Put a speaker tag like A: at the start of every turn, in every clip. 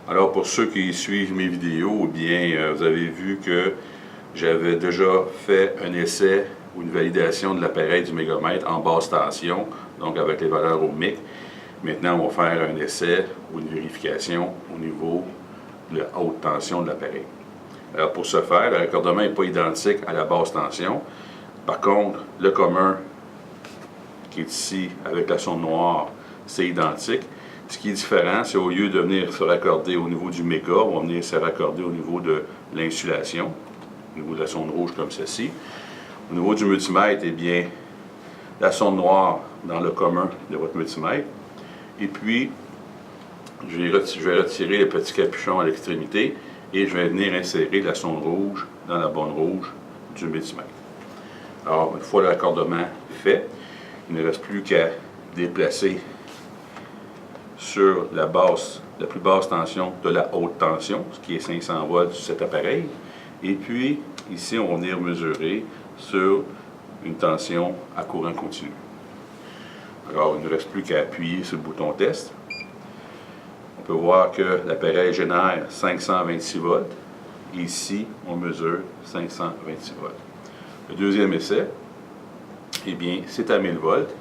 A: Alors pour ceux qui suivent mes vidéos, eh bien, vous avez vu que j'avais déjà fait un essai ou une validation de l'appareil du mégomètre en basse tension, donc avec les valeurs ohmiques. Maintenant, on va faire un essai ou une vérification au niveau de la haute tension de l'appareil. Alors pour ce faire, le raccordement n'est pas identique à la basse tension. Par contre, le commun qui est ici avec la sonde noire, c'est identique. Ce qui est différent, c'est au lieu de venir se raccorder au niveau du méga, on va venir se raccorder au niveau de l'insulation, au niveau de la sonde rouge comme ceci. Au niveau du multimètre, eh bien, la sonde noire dans le commun de votre multimètre. Et puis, je vais retirer le petit capuchon à l'extrémité et je vais venir insérer la sonde rouge dans la borne rouge du multimètre. Alors, une fois le raccordement fait, il ne reste plus qu'à déplacer sur la plus basse tension de la haute tension, ce qui est 500 volts sur cet appareil. Et puis, ici, on va venir mesurer sur une tension à courant continu. Alors, il ne reste plus qu'à appuyer sur le bouton test. On peut voir que l'appareil génère 526 volts. Et ici, on mesure 526 volts. Le deuxième essai, eh bien, c'est à 1000 volts.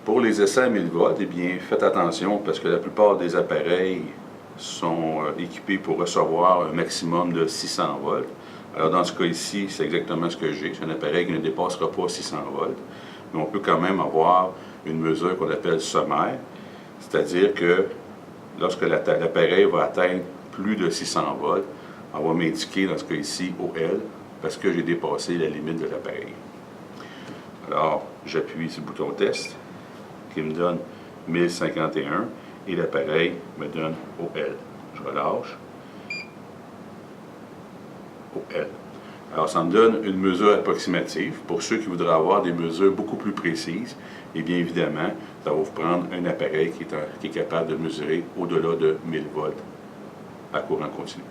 A: Pour les essais à 1000 volts, eh bien, faites attention parce que la plupart des appareils sont équipés pour recevoir un maximum de 600 volts. Alors, dans ce cas ici, c'est exactement ce que j'ai. C'est un appareil qui ne dépassera pas 600 volts. Mais on peut quand même avoir une mesure qu'on appelle sommaire. C'est-à-dire que lorsque l'appareil va atteindre plus de 600 volts, on va m'indiquer dans ce cas ici OL parce que j'ai dépassé la limite de l'appareil. Alors, j'appuie sur le bouton test qui me donne 1051 et l'appareil me donne OL. Je relâche. OL. Alors, ça me donne une mesure approximative. Pour ceux qui voudraient avoir des mesures beaucoup plus précises, et bien évidemment, ça va vous prendre un appareil qui est capable de mesurer au-delà de 1000 volts à courant continu.